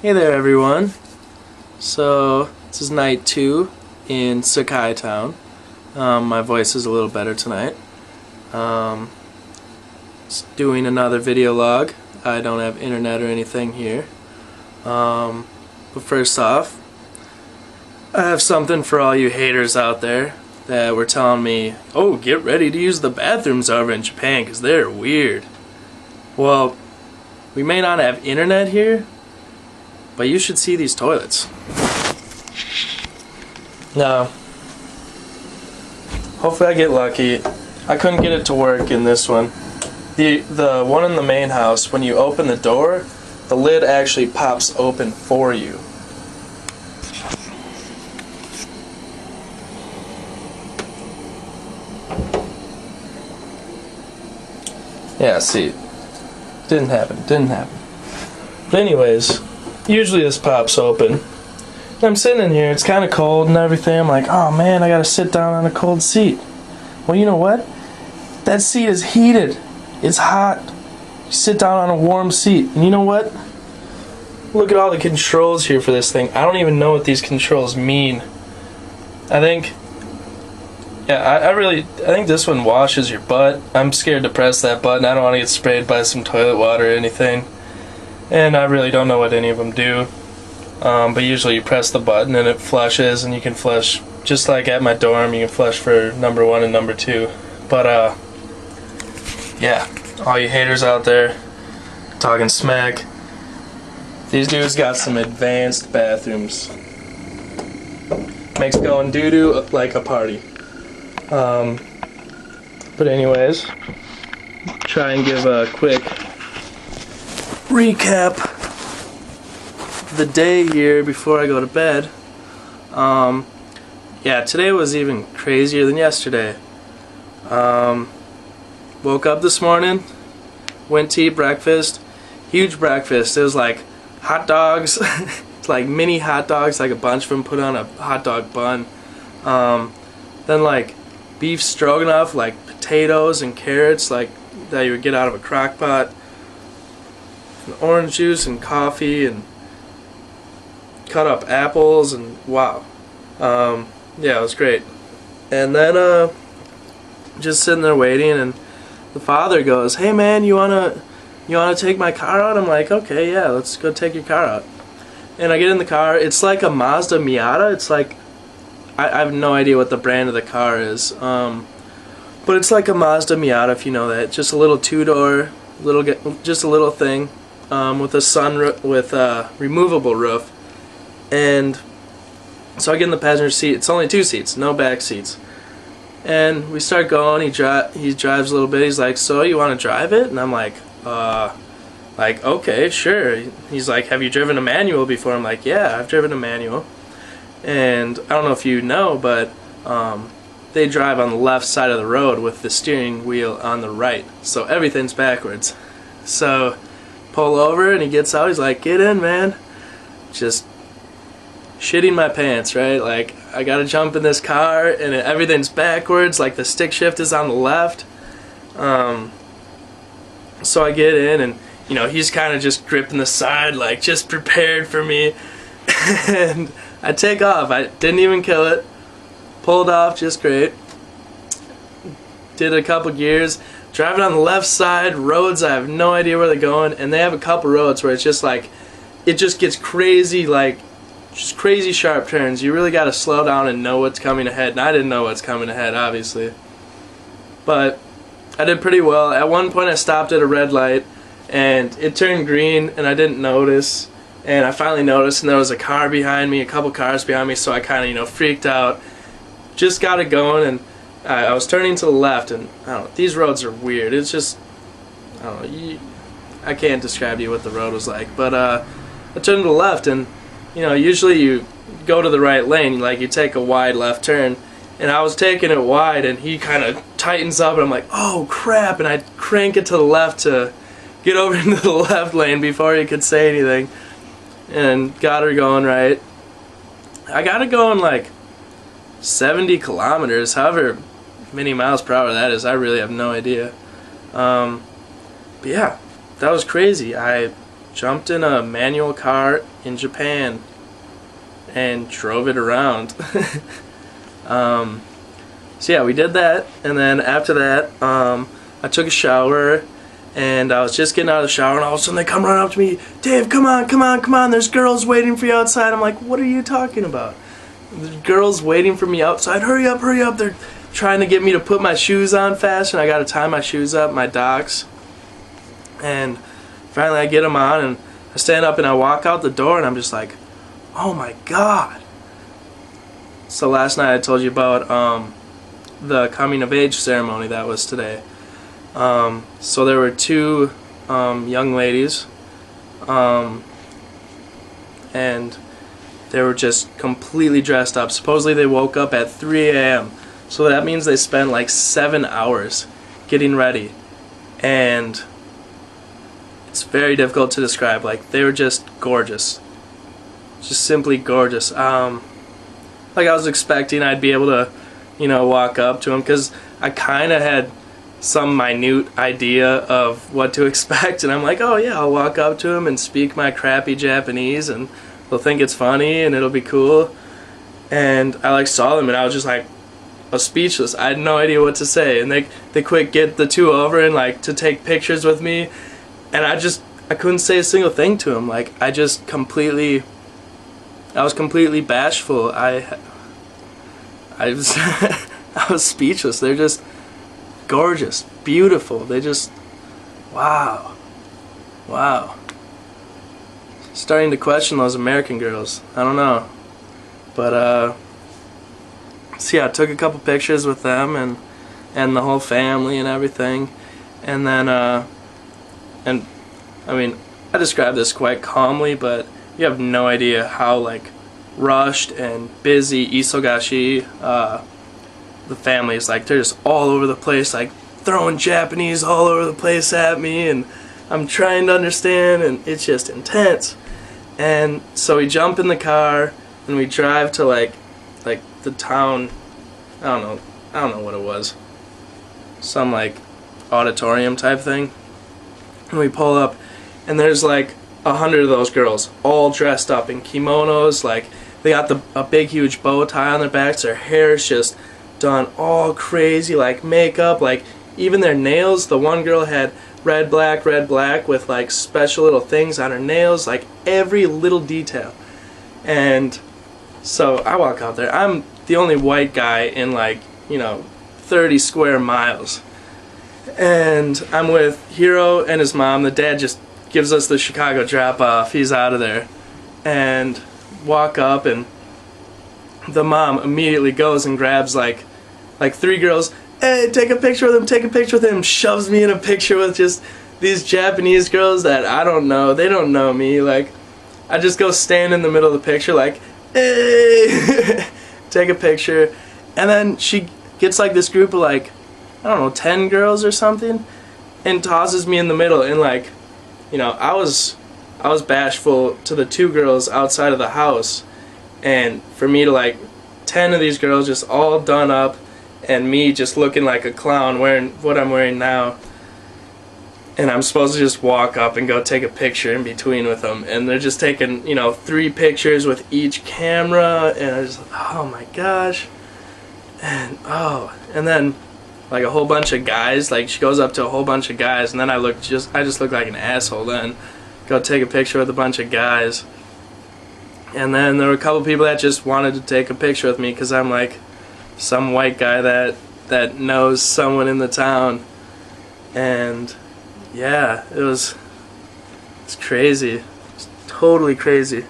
Hey there everyone. So this is night 2 in Sakai Town. My voice is a little better tonight. Just doing another video log. I don't have internet or anything here. But first off, I have something for all you haters out there that were telling me, oh, get ready to use the bathrooms over in Japan because they're weird. Well, we may not have internet here, but you should see these toilets. Now, hopefully I get lucky. I couldn't get it to work in this one. The one in the main house, when you open the door, the lid actually pops open for you. Yeah, see, didn't happen. But anyways, usually this pops open. I'm sitting in here, it's kind of cold and everything. I'm like, oh man, I gotta sit down on a cold seat. Well, you know what? That seat is heated. It's hot. You sit down on a warm seat. And you know what? Look at all the controls here for this thing. I don't even know what these controls mean. I think this one washes your butt. I'm scared to press that button. I don't want to get sprayed by some toilet water or anything. And I really don't know what any of them do. But usually you press the button and it flushes, and you can flush just like at my dorm. You can flush for number 1 and number 2. But yeah, all you haters out there talking smack, these dudes got some advanced bathrooms. Makes going doo-doo like a party. But anyways, try and give a quick recap of the day here before I go to bed. Yeah, today was even crazier than yesterday. Woke up this morning, went to eat breakfast. Huge breakfast. It was like hot dogs, it's like mini hot dogs, like a bunch of them put on a hot dog bun. Then like beef stroganoff, like potatoes and carrots, like that you would get out of a crock pot. And orange juice and coffee and cut up apples, and wow. Yeah, it was great. And then just sitting there waiting, and the father goes, hey man, you wanna take my car out? I'm like, okay, yeah, let's go take your car out. And I get in the car. It's like a Mazda Miata. It's like, I have no idea what the brand of the car is, but it's like a Mazda Miata, if you know that. Just a little 2-door, just a little thing, with a sunroof, with a removable roof. And so I get in the passenger seat. It's only 2 seats, no back seats. And we start going. He drives a little bit. He's like, so you want to drive it? And I'm like, okay, sure. He's like, have you driven a manual before? I'm like, yeah, I've driven a manual. And I don't know if you know, but they drive on the left side of the road with the steering wheel on the right, so everything's backwards. So pull over, and he gets out. He's like, get in, man. Just shitting my pants, right? Like, I gotta jump in this car and everything's backwards, like the stick shift is on the left. So I get in, and you know, he's kind of just gripping the side, like just prepared for me. And I take off. I didn't even kill it. Pulled off just great. Did a couple gears. Driving on the left side, roads I have no idea where they're going, and they have a couple roads where it's just like, it just gets crazy, like just crazy sharp turns. You really got to slow down and know what's coming ahead. And I didn't know what's coming ahead, obviously. But I did pretty well. At one point I stopped at a red light, and it turned green, and I didn't notice. And I finally noticed, and there was a car behind me, a couple cars behind me, so I kind of, you know, freaked out. Just got it going, and I was turning to the left, and I don't know, these roads are weird. It's just, I don't know, I can't describe to you what the road was like. But I turned to the left, and you know, usually you go to the right lane, like you take a wide left turn, and I was taking it wide, and he kind of tightens up, and I'm like, oh crap, and I crank it to the left to get over into the left lane before he could say anything, and got her going right. I got it going like 70 kilometers, however many miles per hour that is. I really have no idea. But yeah, that was crazy. I jumped in a manual car in Japan and drove it around. So yeah, we did that, and then after that, I took a shower, and I was just getting out of the shower, and all of a sudden they come running up to me, Dave, come on, come on, come on, there's girls waiting for you outside. I'm like, what are you talking about? There's girls waiting for me outside, hurry up, hurry up. They're trying to get me to put my shoes on fast, and I gotta tie my shoes up, my docks. And finally I get them on, and I stand up and I walk out the door, and I'm just like, oh my god. So last night I told you about the coming of age ceremony that was today. So there were two young ladies, and they were just completely dressed up. Supposedly they woke up at 3 a.m. So that means they spent like 7 hours getting ready, and it's very difficult to describe. Like, they were just gorgeous, just simply gorgeous. Like, I was expecting I'd be able to, you know, walk up to them, because I kind of had some minute idea of what to expect, and I'm like, oh yeah, I'll walk up to them and speak my crappy Japanese, and they'll think it's funny and it'll be cool. And I like saw them, and I was just like, I was speechless. I had no idea what to say, and they quick get the two over and like to take pictures with me, and I couldn't say a single thing to them. Like, I was completely bashful. I was I was speechless. They're just gorgeous, beautiful. They just, wow. Starting to question those American girls. I don't know. But so yeah, I took a couple pictures with them and the whole family and everything. And then and I mean, I describe this quite calmly, but you have no idea how like rushed and busy Isogashi the family is. Like, they're just all over the place, like throwing Japanese all over the place at me, and I'm trying to understand, and it's just intense. And so we jump in the car and we drive to like the town, I don't know what it was, some like auditorium type thing. And we pull up, and there's like 100 of those girls all dressed up in kimonos. Like, they got a big huge bow tie on their backs, their hair's just done all crazy, like makeup, like even their nails. The one girl had red black with like special little things on her nails, like every little detail. And so I walk out there. I'm the only white guy in like, you know, 30 square miles. And I'm with Hiro and his mom. The dad just gives us the Chicago drop off. He's out of there. And walk up, and the mom immediately goes and grabs like 3 girls. Hey, take a picture with him, take a picture with him. Shoves me in a picture with just these Japanese girls that I don't know. They don't know me. Like, I just go stand in the middle of the picture like, hey, take a picture. And then she gets like this group of like, I don't know, 10 girls or something, and tosses me in the middle. And like, you know, I was bashful to the 2 girls outside of the house, and for me to like 10 of these girls just all done up, and me just looking like a clown wearing what I'm wearing now, and I'm supposed to just walk up and go take a picture in between with them, and they're just taking, you know, 3 pictures with each camera, and I just, oh my gosh. And then like a whole bunch of guys, like she goes up to a whole bunch of guys, and then I just look like an asshole. Then go take a picture with a bunch of guys, and then there were a couple people that just wanted to take a picture with me because I'm like some white guy that knows someone in the town. And yeah, it's crazy. It's totally crazy.